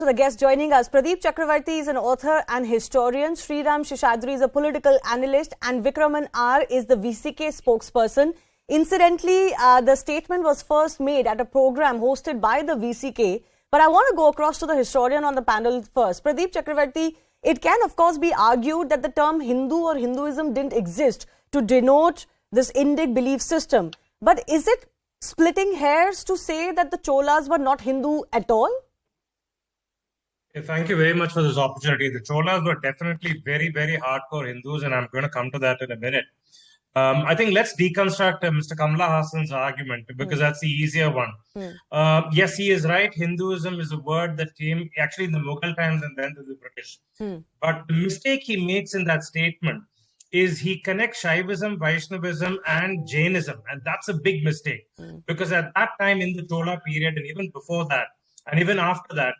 So the guest joining us, Pradeep Chakravarti is an author and historian, Sriram Shishadri is a political analyst, and Vikraman R is the VCK spokesperson. Incidentally, the statement was first made at a program hosted by the VCK, but I want to go across to the historian on the panel first. Pradeep Chakravarti, it can of course be argued that the term Hindu or Hinduism didn't exist to denote this Indic belief system. But is it splitting hairs to say that the Cholas were not Hindu at all? Thank you very much for this opportunity. The Cholas were definitely very, very hardcore Hindus, and I'm going to come to that in a minute. I think let's deconstruct Mr. Kamala Hassan's argument because that's the easier one. Yes, he is right. Hinduism is a word that came actually in the Mughal times and then to the British. But the mistake he makes in that statement is he connects Shaivism, Vaishnavism and Jainism. And that's a big mistake because at that time in the Chola period and even before that and even after that,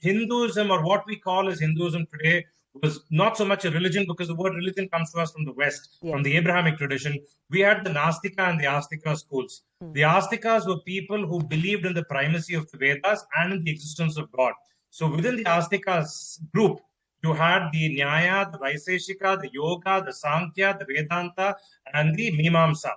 Hinduism, or what we call as Hinduism today, was not so much a religion because the word religion comes to us from the West, from the Abrahamic tradition. We had the Nastika and the Astika schools. The Astikas were people who believed in the primacy of the Vedas and in the existence of God. So within the Astikas group, you had the Nyaya, the Vaiseshika, the Yoga, the Sankhya, the Vedanta, and the Mimamsa.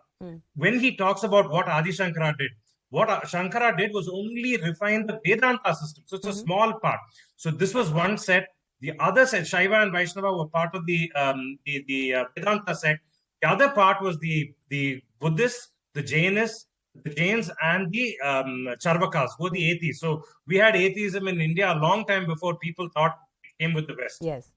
When he talks about what Adi Shankara did, what Shankara did was only refine the Vedanta system. So it's a small part. So this was one set. The other set, Shaiva and Vaishnava, were part of the Vedanta sect. The other part was the Buddhists, the Jains, and the Charvakas, who were the atheists. So we had atheism in India a long time before people thought it came with the West. Yes.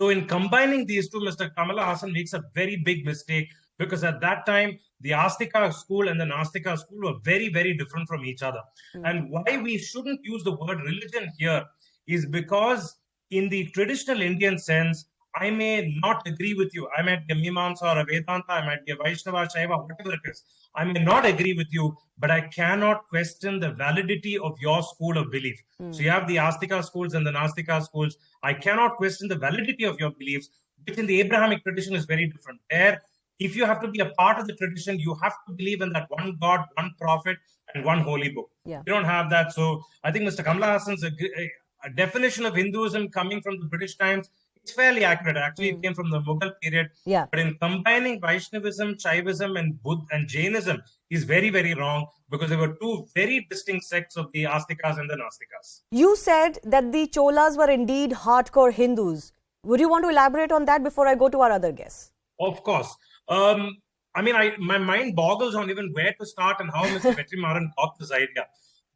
So in combining these two, Mr. Kamala Hassan makes a very big mistake because at that time, the Astika school and the Nastika school were very, very different from each other. And why we shouldn't use the word religion here is because in the traditional Indian sense, I may not agree with you. I might be a Mimamsa or a Vedanta, I might be a Vaishnava, Shaiva, whatever it is. I may not agree with you, but I cannot question the validity of your school of belief. So you have the Astika schools and the Nastika schools. I cannot question the validity of your beliefs, which in the Abrahamic tradition is very different. There, if you have to be a part of the tradition, you have to believe in that one God, one prophet, and one holy book. You don't have that. So I think Mr. Kamala Hassan's a definition of Hinduism coming from the British times, it's fairly accurate. Actually, it came from the Mughal period. But in combining Vaishnavism, Shaivism, and Jainism is very, very wrong because there were two very distinct sects of the Astikas and the Nastikas. You said that the Cholas were indeed hardcore Hindus. Would you want to elaborate on that before I go to our other guests? Of course. I mean, my mind boggles on even where to start and how Mr. Vetrimaran got this idea.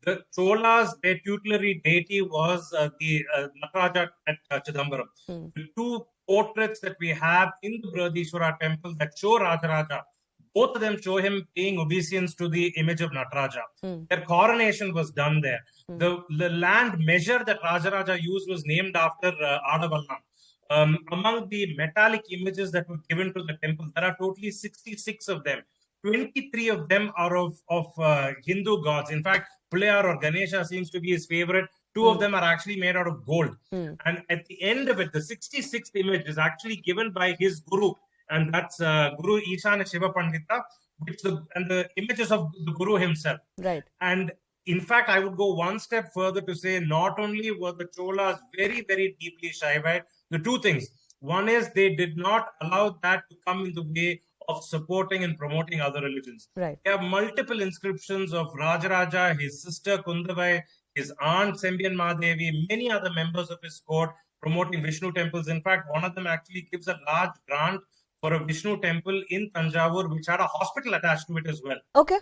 The Cholas, their tutelary deity was the Nataraja at Chidambaram. The two portraits that we have in the Brihadishwara temple that show Rajaraja, both of them show him paying obeisance to the image of Nataraja. Their coronation was done there. The land measure that Rajaraja used was named after Adavallam. Among the metallic images that were given to the temple, there are totally 66 of them. 23 of them are of Hindu gods. In fact, Pullayar or Ganesha seems to be his favorite. 2 of them are actually made out of gold. And at the end of it, the 66th image is actually given by his guru. And that's Guru Ishana Shiva Pandita, and the images of the guru himself. Right. And in fact, I would go one step further to say not only were the Cholas very, very deeply Shaivite, the two things. One is they did not allow that to come in the way of supporting and promoting other religions. Right. They have multiple inscriptions of Rajaraja, his sister Kundavai, his aunt Sembian Mahadevi, many other members of his court promoting Vishnu temples. In fact, one of them actually gives a large grant for a Vishnu temple in Tanjavur, which had a hospital attached to it as well. Okay.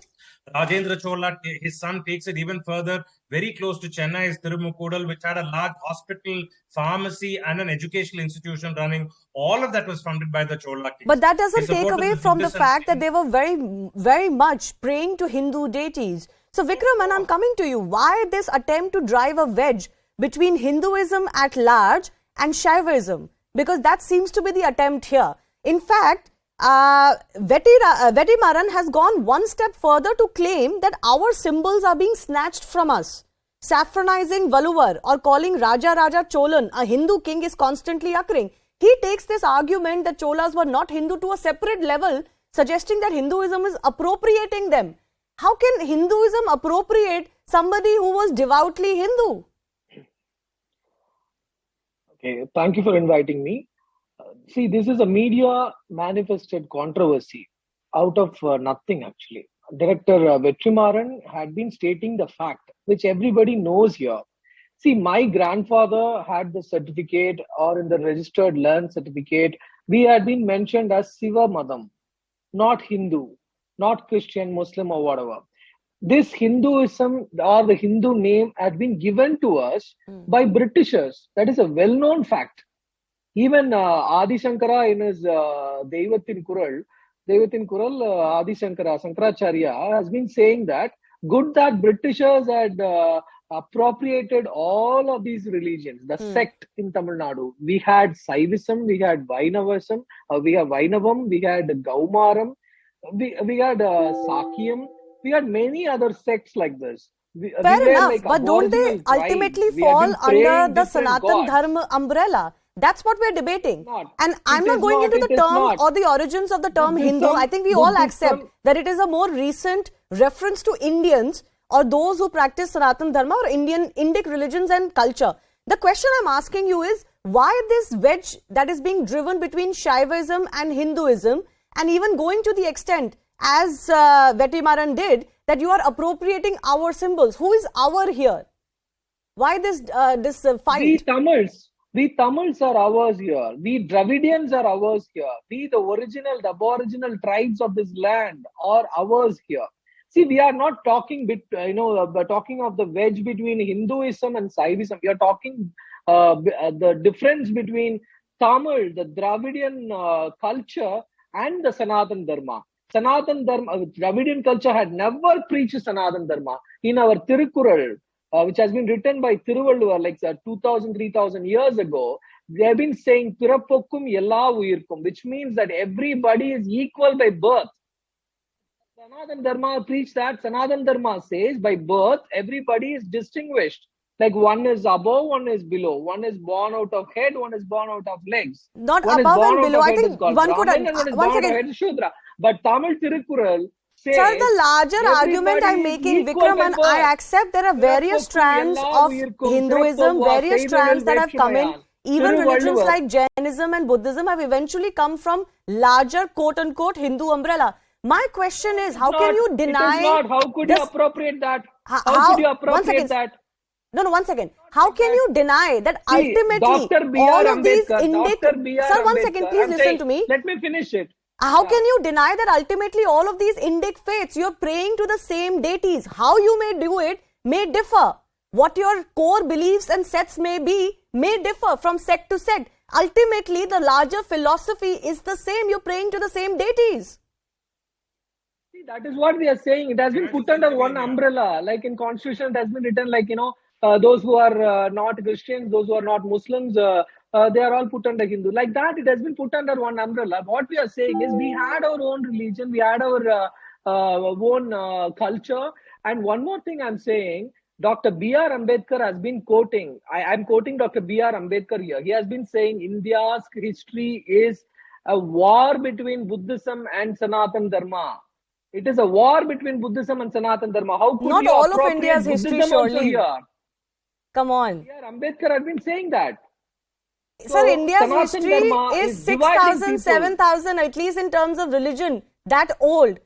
Rajendra Chola, his son, takes it even further. Very close to Chennai is Tirumukkudal, which had a large hospital, pharmacy, and an educational institution running. All of that was funded by the Chola kings. But that doesn't take away from the fact that they were very, very much praying to Hindu deities. So Vikraman, I'm coming to you. Why this attempt to drive a wedge between Hinduism at large and Shaivism? Because that seems to be the attempt here. In fact, Vetrimaran has gone one step further to claim that our symbols are being snatched from us. Saffronizing Valuvar or calling Raja Cholan a Hindu king is constantly occurring. He takes this argument that Cholas were not Hindu to a separate level, suggesting that Hinduism is appropriating them. How can Hinduism appropriate somebody who was devoutly Hindu? Okay, thank you for inviting me. See, this is a media manifested controversy out of nothing, actually. Director Vetrimaran had been stating the fact, which everybody knows here. See, my grandfather had the certificate, or in the registered learn certificate, we had been mentioned as Siva Madam, not Hindu, not Christian, Muslim, or whatever. This Hinduism or the Hindu name had been given to us by Britishers. That is a well known fact. Even Adi Shankara in his Devatin Kural, Adi Shankara, Shankaracharya has been saying that good that Britishers had appropriated all of these religions, the sect in Tamil Nadu. We had Saivism, we had Vainavism, we have Vainavam, we had Gaumaram, we had Sakyam, we had many other sects like this. Fair we enough, like but don't they aboriginal tribes. ultimately We have fall been praying under the different Sanatan gods. Dharma umbrella? That's what we're debating. Not. And I'm It not is going not, into it the is term not. or the origins of the term Hindu. Buddhism- I think we all accept Buddhism- that it is a more recent reference to Indians or those who practice Sanatan Dharma or Indic religions and culture. The question I'm asking you is, why this wedge that is being driven between Shaivism and Hinduism, and even going to the extent, as Vetrimaran did, that you are appropriating our symbols? Who is our here? Why this fight? We Tamils are ours here. We Dravidians are ours here. We the aboriginal tribes of this land are ours here. See, we are not talking talking of the wedge between Hinduism and Saivism. We are talking the difference between Tamil, the Dravidian culture, and the Sanatan Dharma. Sanatan Dharma, Dravidian culture had never preached Sanatan Dharma. In our Tirukural, which has been written by Thiruvalluvar like 2,000, 3,000 years ago, they have been saying Pirapokkum Ella Uyirkum, which means that everybody is equal by birth. Sanatan Dharma preached that. Sanatan Dharma says by birth, everybody is distinguished. Like one is above, one is below. One is born out of head, one is born out of legs. Not One is above born and out below. of I head think is called one could Brahmin, and one is once born out of again. head is Shudra. But Tamil Tirukkural says, Sir, the larger argument I'm everybody is making, equal Vikram, by and birth. I accept there are various strands of Hinduism, various strands that have come in. Even religions like Jainism and Buddhism have eventually come from larger quote-unquote Hindu umbrella. My question is, how can you deny... It is not. How could you appropriate that? How could you appropriate that? No, 1 second. How can you deny that ultimately Dr. B.R. all of these Ambedkar, Indic... Dr. B.R. Sir, 1 Ambedkar, second, please I'm listen saying, to me. Let me finish it. How can you deny that ultimately all of these Indic faiths, you're praying to the same deities? How you may do it may differ. What your core beliefs and sets may be may differ from sect to sect. Ultimately, the larger philosophy is the same. You're praying to the same deities. See, that is what we are saying. It has been put under one umbrella. Like in Constitution, it has been written like, those who are not Christians, those who are not Muslims, they are all put under Hindu. Like that, it has been put under one umbrella. What we are saying is we had our own religion, we had our own culture. And one more thing I'm saying, Dr. B.R. Ambedkar has been quoting, I'm quoting Dr. B.R. Ambedkar here. He has been saying India's history is a war between Buddhism and Sanatan Dharma. It is a war between Buddhism and Sanatan Dharma. How could Not you all of appropriate India's history, Buddhism also surely. here? Come on. B.R. Ambedkar has been saying that. Sir, India's Sanatan history Dharma is dividing 6,000, people. 7,000, at least in terms of religion, that old.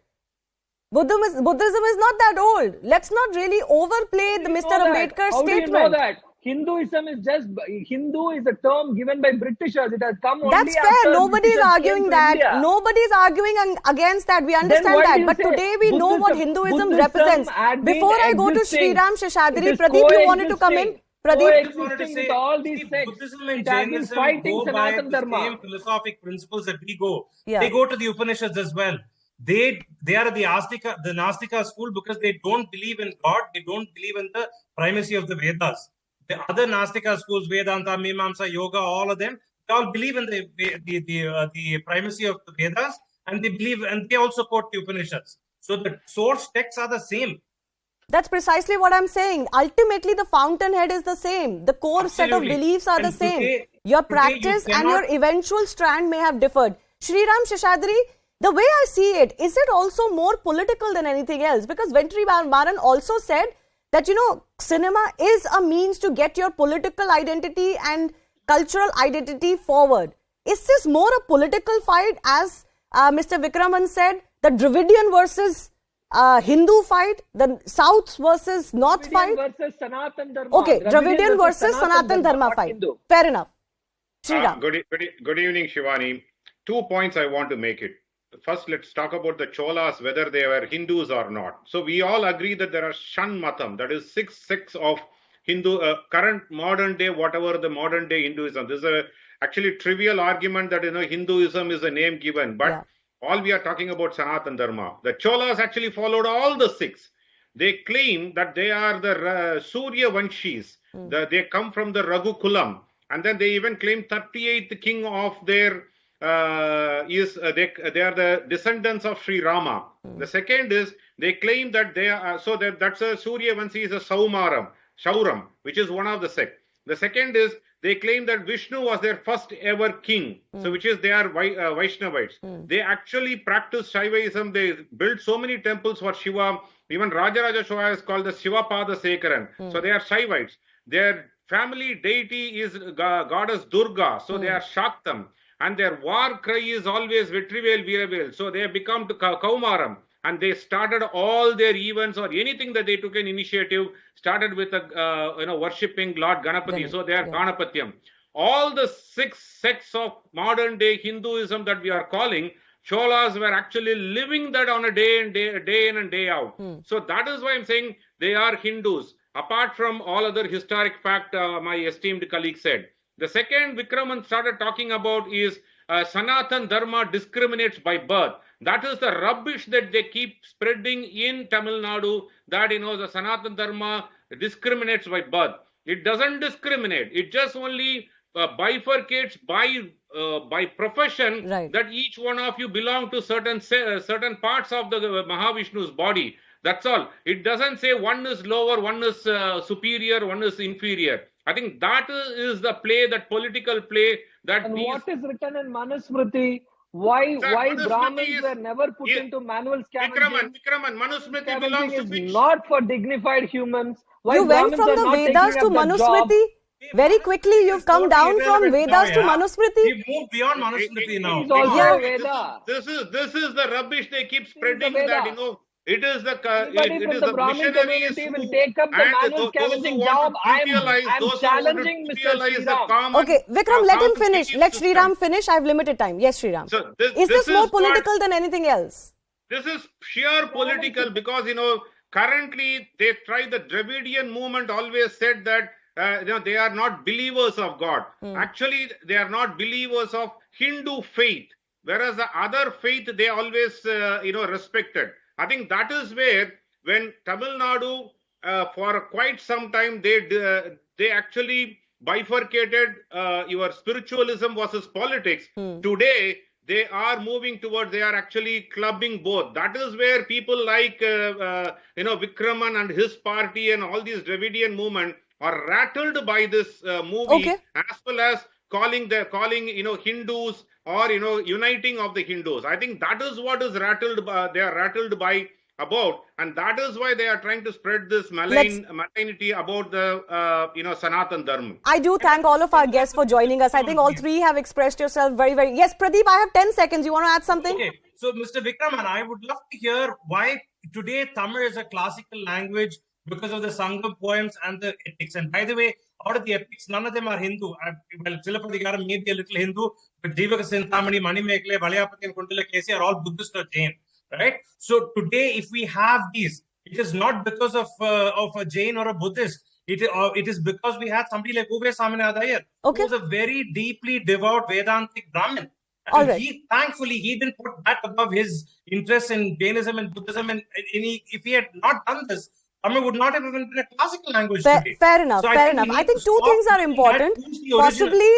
Buddhism is not that old. Let's not really overplay the Mr. Ambedkar's How statement. do you know that? Hinduism is just, Hindu is a term given by Britishers. It has come only That's fair. after Nobody is Britishers arguing came to that. India. Nobody is arguing against that. We Then understand why that. do you But say today we know what Hinduism Buddhism represents. had been Before I go to existing. Sriram It Sheshadri, is Pradeep, you wanted to come in? Pradeep? Coexisting with all these sects. Buddhism and It has been Jainism fighting go by Sanatan the Dharma. same philosophic principles that we go. Yeah. They go to the Upanishads as well. They are the Nastika school because they don't believe in God. They don't believe in the primacy of the Vedas. The other Nastika schools, Vedanta, Mimamsa, Yoga, all of them, they all believe in the primacy of the Vedas, and they also quote the Upanishads. So the source texts are the same. That's precisely what I'm saying. Ultimately, the fountainhead is the same. The core set of Absolutely. beliefs are And the same. today Your you practice and your cannot- eventual strand may have differed. Sriram Sheshadri, the way I see it, is it also more political than anything else? Because Vetrimaran also said that, cinema is a means to get your political identity and cultural identity forward. Is this more a political fight, as Mr. Vikraman said, the Dravidian versus Hindu fight, the South versus North fight? Versus Sanatan Dharma. Okay, Dravidian versus Sanatan Dharma fight. Hindu. Fair enough. Sriram. Good evening, Shivani. 2 points I want to make it. First, let's talk about the Cholas, whether they were Hindus or not. So we all agree that there are Shan Matam, that is 6 sects of Hindu, current modern day, whatever the modern day Hinduism. This is a actually trivial argument that, Hinduism is a name given, but all we are talking about Sanatan Dharma. The Cholas actually followed all the 6. They claim that they are the Surya Vanshis. They come from the Raghu Kulam. And then they even claim 38th king of their they are the descendants of Sri Rama. The second is they claim that they are that's a Surya Vanshi is a Shauram, which is one of the sect. The second is they claim that Vishnu was their first ever king, so which is they are Vaishnavites. They actually practice Shaivism. They built so many temples for Shiva. Even Rajaraja Chola is called the Shiva Pada Sekaran. So they are Shaivites. Their family deity is goddess Durga, so they are Shaktam. And their war cry is always Vetrivel Veeravel. So they have become to Kaumaram. And they started all their events or anything that they took an initiative, started with worshipping Lord Ganapati. So they are Ganapatyam. All the 6 sects of modern day Hinduism that we are calling, Cholas were actually living that on a day in and day out. So that is why I'm saying they are Hindus. Apart from all other historic fact, my esteemed colleague said. The second Vikraman started talking about is Sanatan Dharma discriminates by birth. That is the rubbish that they keep spreading in Tamil Nadu, that, the Sanatan Dharma discriminates by birth. It doesn't discriminate. It just only bifurcates by profession, that each one of you belong to certain parts of the Mahavishnu's body. That's all. It doesn't say one is lower, one is superior, one is inferior. I think that is the play, that political play that. And what is written in Manusmriti? Why Brahmins were never put into manual scavenging? Vikraman, Manusmriti belongs to which? Not for dignified humans. Why you went from the Vedas to Manusmriti? Very quickly, you've come down from Vedas to Manusmriti. We moved beyond Manusmriti now. It is also Veda. This is the rubbish they keep spreading, that, it is the Brahmin community will take up the manual scavenging job. I'm challenging Mr. Sriram. Okay, Vikram, let him finish. Let Sriram finish. I have limited time. Yes, Sriram. So is this more political than anything else? This is sheer political because, currently the Dravidian movement always said that, they are not believers of God. Actually, they are not believers of Hindu faith, whereas the other faith they always, respected. I think that is where, when Tamil Nadu, for quite some time, they actually bifurcated your spiritualism versus politics. Today, they are moving towards, they are actually clubbing both. That is where people like, Vikraman and his party and all these Dravidian movement are rattled by this movie, as well as calling Hindus or uniting of the Hindus. I think that is what is rattled by, they are rattled by about, and that is why they are trying to spread this malignity about the Sanatan Dharma. I do thank all of our guests for joining us. I think all three have expressed yourself very, very. Yes, Pradeep, I have 10 seconds. You want to add something? Okay, so Mr. Vikraman, I would love to hear why today Tamil is a classical language because of the Sangam poems and the epics. And by the way, out of the epics, none of them are Hindu. Well, Silapadikaram may be a little Hindu, but Jivaka Sintamani, Manimekle, Valayapati and Kundala Kesi are all Buddhist or Jain, right? So today, if we have these, it is not because of a Jain or a Buddhist. It is because we had somebody like Ube Saminadayar, who was a very deeply devout Vedantic Brahmin. And thankfully, he didn't put that above his interest in Jainism and Buddhism. And if he had not done this, Tamil would not have even been a classical language today. Fair enough, fair enough. I think two things are important. Possibly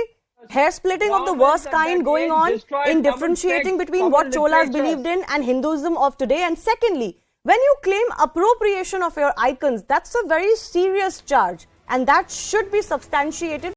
hair splitting of the worst kind going on in differentiating between what Cholas believed in and Hinduism of today. And secondly, when you claim appropriation of your icons, that's a very serious charge and that should be substantiated.